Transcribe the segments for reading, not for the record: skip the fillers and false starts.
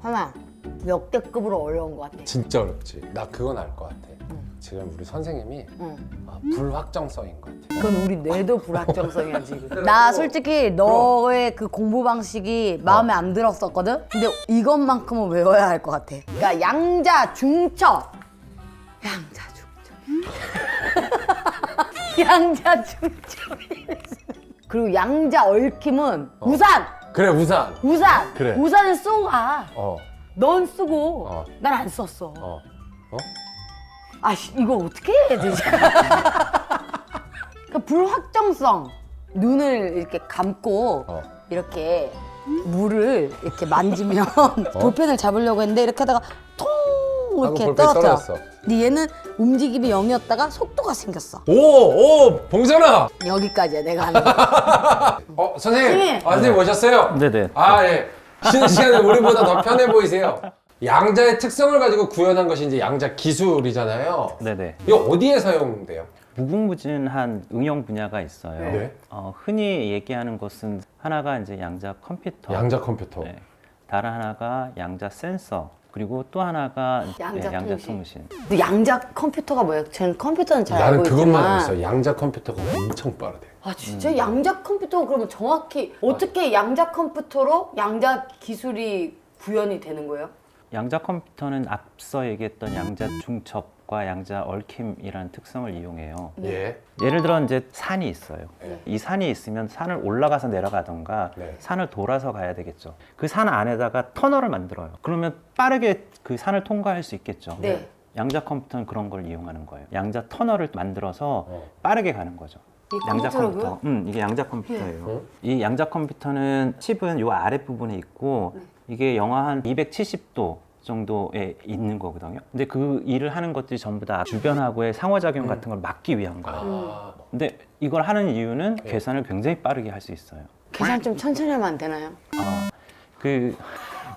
하나 역대급으로 어려운 것 같아. 진짜 어렵지. 나 그건 알 것 같아. 지금 우리 선생님이 불확정성인 것 같아. 그건 우리 뇌도 불확정성이야 지금. 나 솔직히 너의 그 공부 방식이 마음에 안 들었었거든? 근데 이것만큼은 외워야 할 것 같아. 그러니까 양자 중첩. 양자 중첩. 양자 중첩. 그리고 양자 얽힘은 우산. 그래, 우산. 우산. 그래. 우산은 쓰고 가. 넌 쓰고 어. 난 안 썼어. 어. 아씨 이거 어떻게 해야 되지? 그러니까 불확정성. 눈을 이렇게 감고 이렇게 물을 이렇게 만지면 볼펜을 잡으려고 했는데 이렇게 하다가 통 이렇게 볼펜 떨어져. 떨어졌어. 근데 얘는 움직임이 0이었다가 속도가 생겼어. 오, 봉선아. 여기까지야 내가 하는 거. 선생님. 선생님 오셨어요? 네네. 예. 쉬는 시간에 우리보다 더 편해 보이세요. 양자의 특성을 가지고 구현한 것이 이제 양자 기술이잖아요. 네네. 이거 어디에 사용돼요? 무궁무진한 응용 분야가 있어요. 네. 흔히 얘기하는 것은 하나가 이제 양자 컴퓨터, 양자 컴퓨터. 네. 다른 하나가 양자 센서, 그리고 또 하나가 양자 양자 통신. 통신. 근데 양자 컴퓨터가 뭐예요? 전 컴퓨터는 잘 나는 알고 그것만 있지만. 알고 있어. 양자 컴퓨터가 엄청 빠르대. 아 진짜 양자 컴퓨터가 그러면 정확히 어떻게 양자 컴퓨터로 양자 기술이 구현이 되는 거예요? 양자 컴퓨터는 앞서 얘기했던 양자 중첩과 양자 얽힘이라는 특성을 이용해요. 예. 예를 들어 이제 산이 있어요. 네. 이 산이 있으면 산을 올라가서 내려가던가 네. 산을 돌아서 가야 되겠죠. 그 산 안에다가 터널을 만들어요. 그러면 빠르게 그 산을 통과할 수 있겠죠. 네. 양자 컴퓨터는 그런 걸 이용하는 거예요. 양자 터널을 만들어서 빠르게 가는 거죠. 이게 양자 컴퓨터라고요? 컴퓨터. 이게 양자 컴퓨터예요. 네. 이 양자 컴퓨터는 칩은 요 아랫부분에 있고 이게 영하 한 270도 정도에 있는 거거든요. 근데 그 일을 하는 것들이 전부 다 주변하고의 상호작용 같은 걸 막기 위한 거예요. 근데 이걸 하는 이유는 계산을 굉장히 빠르게 할 수 있어요. 계산 좀 천천히 하면 안 되나요?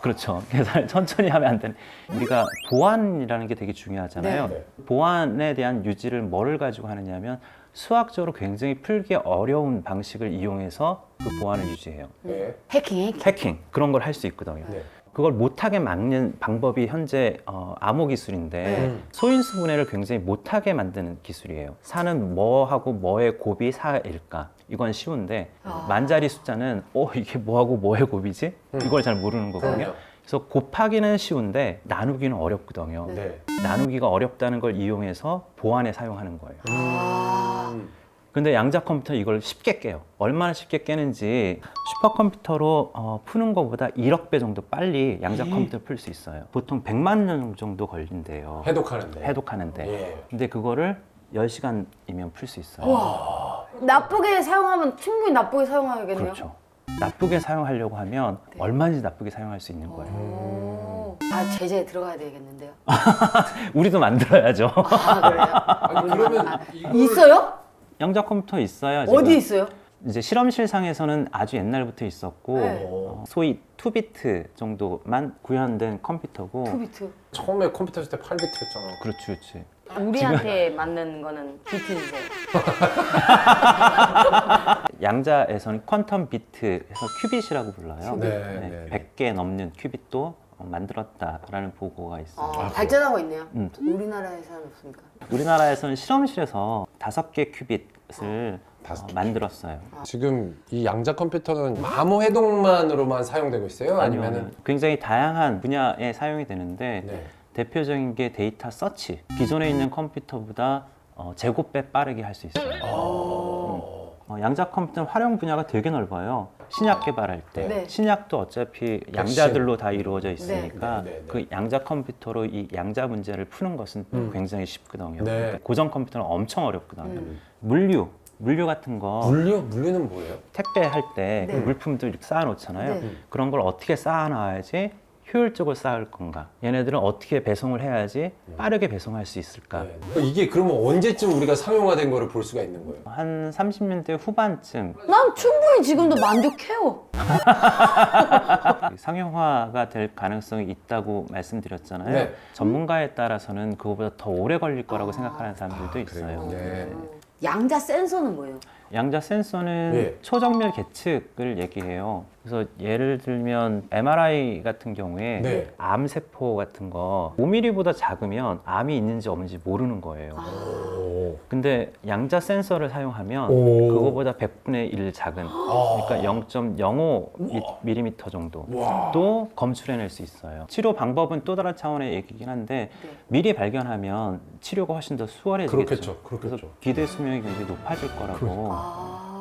그렇죠. 계산을 천천히 하면 안 되는. 우리가 보안이라는 게 되게 중요하잖아요. 네. 보안에 대한 유지를 뭐를 가지고 하느냐면 수학적으로 굉장히 풀기 어려운 방식을 이용해서 그 보안을 유지해요. 네. 해킹. 해킹 그런 걸 할 수 있거든요. 네. 그걸 못하게 막는 방법이 현재 암호 기술인데 소인수 분해를 굉장히 못하게 만드는 기술이에요. 사는 뭐하고 뭐의 곱이 4일까? 이건 쉬운데 만자리 숫자는 이게 뭐하고 뭐의 곱이지? 이걸 잘 모르는 거거든요. 그럼요. 그래서 곱하기는 쉬운데 나누기는 어렵거든요. 네. 나누기가 어렵다는 걸 이용해서 보안에 사용하는 거예요. 음. 근데 양자 컴퓨터 이걸 쉽게 깨요. 얼마나 쉽게 깨는지 슈퍼컴퓨터로 푸는 것보다 1억 배 정도 빨리 양자 컴퓨터를 풀 수 있어요. 보통 100만 년 정도 걸린대요. 해독하는데. 해독하는데. 예. 근데 그거를 10시간이면 풀 수 있어요. 나쁘게 사용하면 충분히 나쁘게 사용하겠네요. 그렇죠. 나쁘게 사용하려고 하면 얼마든지 나쁘게 사용할 수 있는 거예요. 제재에 들어가야 되겠는데요. 우리도 만들어야죠. 그래요? 아니, 그러면 이걸... 있어요? 양자 컴퓨터 있어요. 지금. 어디 있어요? 이제 실험실상에서는 아주 옛날부터 있었고 네. 소위 2비트 정도만 구현된 컴퓨터고 2비트. 처음에 컴퓨터 쓸 때 8비트였잖아. 그렇지 그렇지. 우리한테 맞는 거는 비트인데. 양자에서는 퀀텀 비트에서 큐빗이라고 불러요. 네. 100개 넘는 큐빗도 만들었다라는 보고가 있어요. 발전하고 있네요. 우리나라에서는 없습니까? 우리나라에서는 실험실에서 5개 큐빗을 만들었어요. 지금 이 양자 컴퓨터는 암호 해독만으로만 사용되고 있어요? 아니면은 굉장히 다양한 분야에 사용이 되는데 네. 대표적인 게 데이터 서치. 기존에 있는 컴퓨터보다 제곱배 빠르게 할 수 있어요. 양자 컴퓨터는 활용 분야가 되게 넓어요. 신약 개발할 때 네. 신약도 어차피 양자들로 다 이루어져 있으니까 네. 그 양자 컴퓨터로 이 양자 문제를 푸는 것은 굉장히 쉽거든요. 네. 그러니까 고전 컴퓨터는 엄청 어렵거든요. 물류 같은 거 물류는 뭐예요? 택배할 때 네. 물품들 이렇게 쌓아놓잖아요. 네. 그런 걸 어떻게 쌓아놔야지 효율적으로 쌓을 건가? 얘네들은 어떻게 배송을 해야지 빠르게 배송할 수 있을까? 네. 이게 그러면 언제쯤 우리가 상용화된 거를 볼 수가 있는 거예요? 한 30년대 후반쯤 난 충분히 지금도 만족해요. 상용화가 될 가능성이 있다고 말씀드렸잖아요. 네. 전문가에 따라서는 그거보다 더 오래 걸릴 거라고 생각하는 사람들도 있어요. 네. 양자 센서는 뭐예요? 양자 센서는 예. 초정밀 계측을 얘기해요. 그래서 예를 들면 MRI 같은 경우에 네. 암세포 같은 거 5mm보다 작으면 암이 있는지 없는지 모르는 거예요. 오. 근데 양자 센서를 사용하면 오. 그거보다 100분의 1 작은 그러니까 0.05mm 정도도 검출해낼 수 있어요. 치료 방법은 또 다른 차원의 얘기긴 한데 네. 미리 발견하면 치료가 훨씬 더 수월해지겠죠. 그렇겠죠. 그래서 기대 수명이 굉장히 높아질 거라고. 아.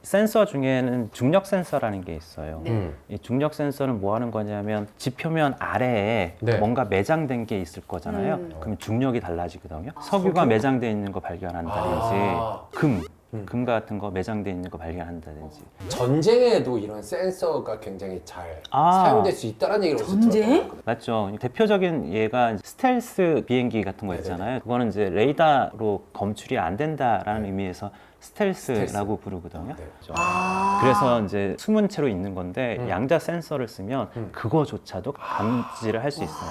센서 중에는 중력 센서라는 게 있어요. 네. 이 중력 센서는 뭐 하는 거냐면 지표면 아래에 네. 뭔가 매장된 게 있을 거잖아요. 그럼 중력이 달라지거든요. 석유가 매장돼 있는 거 발견한다든지 금 같은 거 매장돼 있는 거 발견한다든지. 전쟁에도 이런 센서가 굉장히 잘 아. 사용될 수 있다는 얘기를 어디서 전쟁? 들었더라고요. 맞죠. 대표적인 예가 스텔스 비행기 같은 거 있잖아요. 그거는 이제 레이더로 검출이 안 된다라는 의미에서 스텔스라고 부르거든요. 네. 그죠? 아. 그래서 이제 숨은 채로 있는 건데 양자 센서를 쓰면 그거조차도 감지를 할 수 있어요.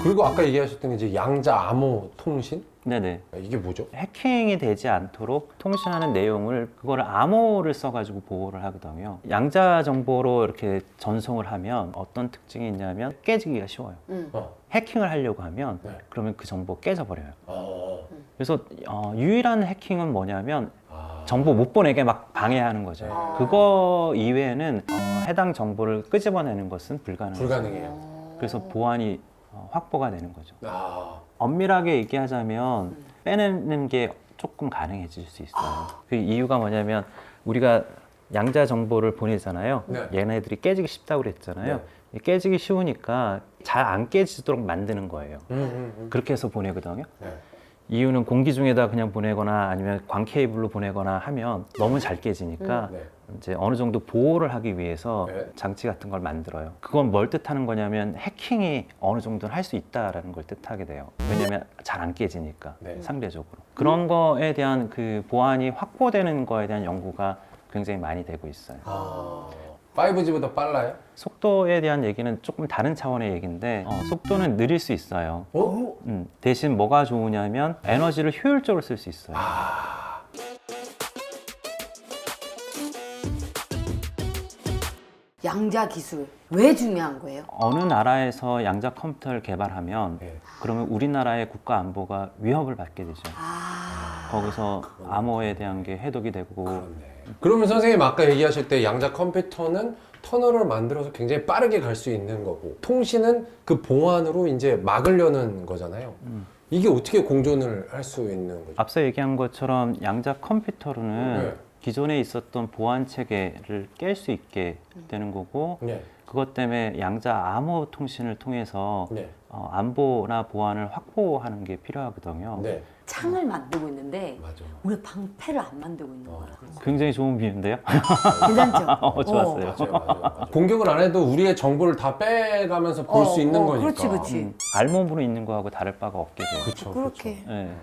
그리고 아까 얘기하셨던 게 이제 양자 암호 통신? 네네. 이게 뭐죠? 해킹이 되지 않도록 통신하는 내용을 그거를 암호를 써가지고 보호를 하거든요. 양자 정보로 이렇게 전송을 하면 어떤 특징이 있냐면 깨지기가 쉬워요. 해킹을 하려고 하면 네. 그러면 그 정보 깨져버려요. 어. 그래서 유일한 해킹은 뭐냐면 아. 정보 못 보내게 막 방해하는 거죠. 그거 이외에는 해당 정보를 끄집어내는 것은 불가능해요. 불가능해요. 그래서 보안이 확보가 되는 거죠. 아. 엄밀하게 얘기하자면 빼내는 게 조금 가능해질 수 있어요. 그 이유가 뭐냐면 우리가 양자 정보를 보내잖아요. 네. 얘네들이 깨지기 쉽다고 그랬잖아요. 깨지기 쉬우니까 잘 안 깨지도록 만드는 거예요. 그렇게 해서 보내거든요. 네. 이유는 공기 중에다 그냥 보내거나 아니면 광 케이블로 보내거나 하면 너무 잘 깨지니까 네. 이제 어느 정도 보호를 하기 위해서 네. 장치 같은 걸 만들어요. 그건 뭘 뜻하는 거냐면 해킹이 어느 정도는 할 수 있다라는 걸 뜻하게 돼요. 왜냐면 잘 안 깨지니까 네. 상대적으로. 그런 거에 대한 그 보안이 확보되는 거에 대한 연구가 굉장히 많이 되고 있어요. 5G보다 빨라요? 속도에 대한 얘기는 조금 다른 차원의 얘기인데 속도는 느릴 수 있어요. 어? 대신 뭐가 좋으냐면 에너지를 효율적으로 쓸 수 있어요. 양자 기술 왜 중요한 거예요? 어느 나라에서 양자 컴퓨터를 개발하면 네. 그러면 우리나라의 국가 안보가 위협을 받게 되죠. 거기서 암호에 대한 게 해독이 되고 그러면 선생님 아까 얘기하실 때 양자 컴퓨터는 터널을 만들어서 굉장히 빠르게 갈 수 있는 거고 통신은 그 보안으로 이제 막으려는 거잖아요. 이게 어떻게 공존을 할 수 있는 거죠? 앞서 얘기한 것처럼 양자 컴퓨터로는 네. 기존에 있었던 보안 체계를 깰 수 있게 되는 거고 네. 그것 때문에 양자 암호 통신을 통해서 네. 안보나 보안을 확보하는 게 필요하거든요. 네. 창을 만들고 있는데 맞아. 우리 방패를 안 만들고 있는 거야. 굉장히 좋은 비유인데요. 괜찮죠? 좋았어요. 맞아요. 공격을 안 해도 우리의 정보를 다 빼가면서 볼 수 있는 거니까. 그렇지, 그렇지. 알몸으로 있는 거하고 다를 바가 없게 돼요. 그렇죠. 그렇게. 네.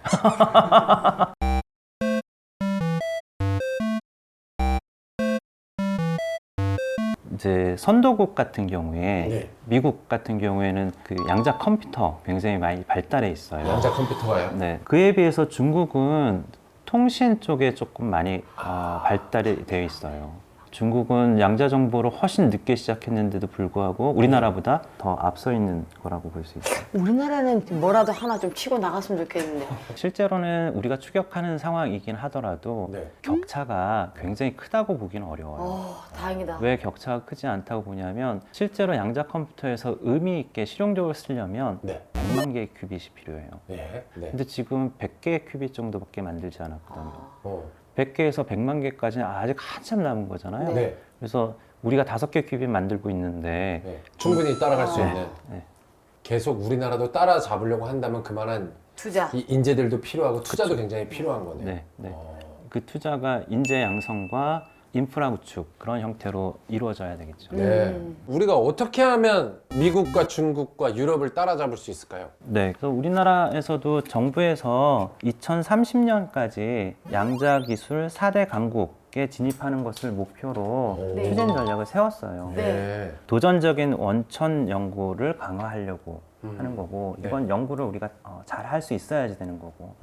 이제 선도국 같은 경우에 네. 미국 같은 경우에는 그 양자 컴퓨터 굉장히 많이 발달해 있어요. 양자 컴퓨터가요? 네. 그에 비해서 중국은 통신 쪽에 조금 많이 발달이 되어 있어요. 중국은 양자 정보를 훨씬 늦게 시작했는데도 불구하고 우리나라보다 더 앞서 있는 거라고 볼 수 있어요. 우리나라는 뭐라도 하나 좀 치고 나갔으면 좋겠는데. 실제로는 우리가 추격하는 상황이긴 하더라도 네. 격차가 굉장히 크다고 보기는 어려워요. 다행이다. 왜 격차가 크지 않다고 보냐면 실제로 양자 컴퓨터에서 의미 있게 실용적으로 쓰려면 네. 100만 개의 큐빗이 필요해요. 네. 네. 근데 지금 100개의 큐빗 정도밖에 만들지 않았거든요. 어. 100개에서 100만 개까지는 아직 한참 남은 거잖아요. 네. 그래서 우리가 5개 큐빗 만들고 있는데 네. 충분히 따라갈 수 있는. 네. 계속 우리나라도 따라잡으려고 한다면 그만한 투자. 이 인재들도 필요하고 투자도 굉장히 필요한 거네요. 네, 네. 어. 그 투자가 인재 양성과 인프라 구축 그런 형태로 이루어져야 되겠죠. 네. 우리가 어떻게 하면 미국과 중국과 유럽을 따라잡을 수 있을까요? 네, 그래서 우리나라에서도 정부에서 2030년까지 양자 기술 4대 강국에 진입하는 것을 목표로 네. 추진 전략을 세웠어요. 네. 도전적인 원천 연구를 강화하려고 하는 거고 네. 이번 연구를 우리가 잘 할 수 있어야지 되는 거고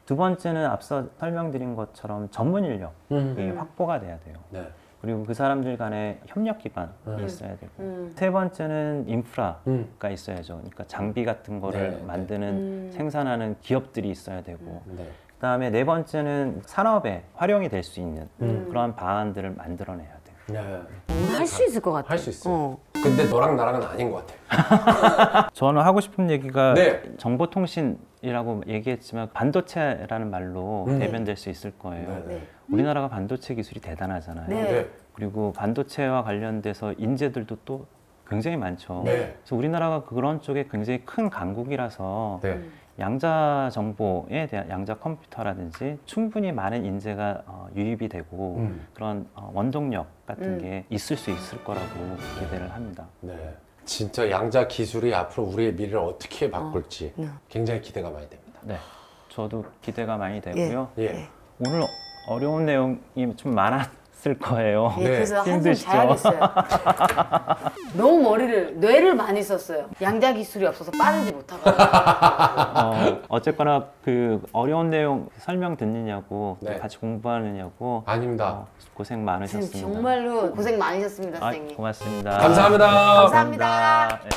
두 번째는 앞서 설명드린 것처럼 전문 인력이 확보가 돼야 돼요. 네. 그리고 그 사람들 간에 협력 기반이 있어야 되고 세 번째는 인프라가 있어야죠. 그러니까 장비 같은 거를 네, 만드는 생산하는 기업들이 있어야 되고 네. 그다음에 네 번째는 산업에 활용이 될 수 있는 그런 방안들을 만들어내야 돼요. 네. 할 수 있을 것 같아. 할 수 있어요. 근데 너랑 나랑은 아닌 것 같아. 저는 하고 싶은 얘기가 네. 정보통신이라고 얘기했지만 반도체라는 말로 대변될 수 있을 거예요. 네. 우리나라가 반도체 기술이 대단하잖아요. 네. 네. 그리고 반도체와 관련돼서 인재들도 또 굉장히 많죠. 네. 그래서 우리나라가 그런 쪽에 굉장히 큰 강국이라서 네. 양자 정보에 대한 양자 컴퓨터라든지 충분히 많은 인재가 유입이 되고 그런 원동력 같은 게 있을 수 있을 거라고 기대를 합니다. 네. 진짜 양자 기술이 앞으로 우리의 미래를 어떻게 바꿀지 굉장히 기대가 많이 됩니다. 네, 저도 기대가 많이 되고요. 예. 오늘 어려운 내용이 좀 많았을 거예요. 예, 네. 그래서 한숨 힘드시죠? 자야겠어요. 너무 뇌를 많이 썼어요. 양자 기술이 없어서 빠르지 못하고. 어쨌거나 그 어려운 내용 설명 듣느냐고 또 네. 같이 공부하느냐고 아닙니다. 고생 선생님 많으셨습니다. 정말로 고생 많으셨습니다, 아, 선생님. 고맙습니다. 감사합니다. 감사합니다. 네.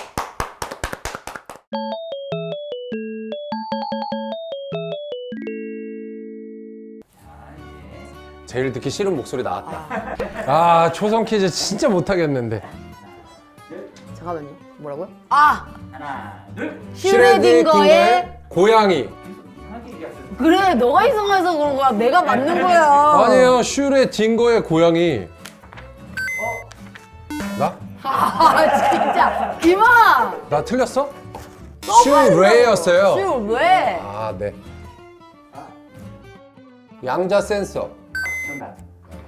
제일 듣기 싫은 목소리 나왔다. 아, 초성 퀴즈 진짜 못하겠는데. 잠깐만요. 뭐라고요? 아! 하나, 둘. 슈레딩거의 고양이. 그래, 너가 이상해서 그런 거야. 내가 맞는 거야. 아니에요. 슈레딩거의 고양이. 나? 아, 진짜. 김아! 나 틀렸어? 슈레였어요. 왜? 아, 네. 양자 센서.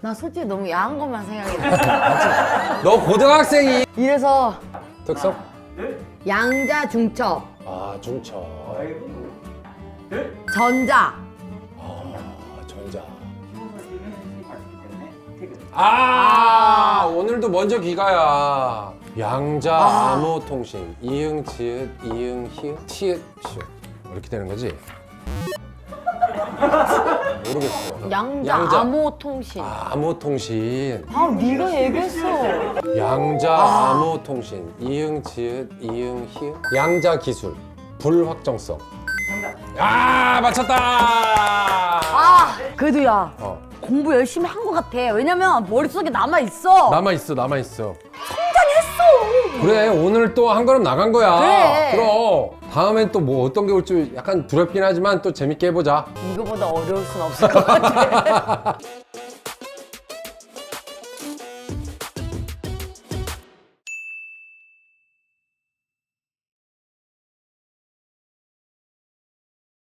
나 솔직히 너무 야한 것만 생각이 났어. 너 고등학생이. 이래서 특성? 양자 중첩, 아, 중첩. 전자. 아, 전자. 아, 오늘도 먼저 기가야. 양자 암호통신. 이응, 지읒, 이응, 히읗, 티읕, 시읒. 이렇게 되는 거지? 모르겠어. 양자 암호통신. 암호통신. 아, 네가 얘기했어. 양자 암호통신. 이응, 지읒, 이응, 히읗. 양자 기술. 불확정성. 아, 맞췄다! 아, 그래도 야, 어. 공부 열심히 한 것 같아. 왜냐면 머릿속에 남아있어. 남아있어, 남아있어. 성장했어. 그래, 오늘 또 한 걸음 나간 거야. 그래. 그럼. 다음엔 또 뭐 어떤 게 올지 약간 두렵긴 하지만 또 재밌게 해보자. 이거보다 어려울 순 없을 것 같아.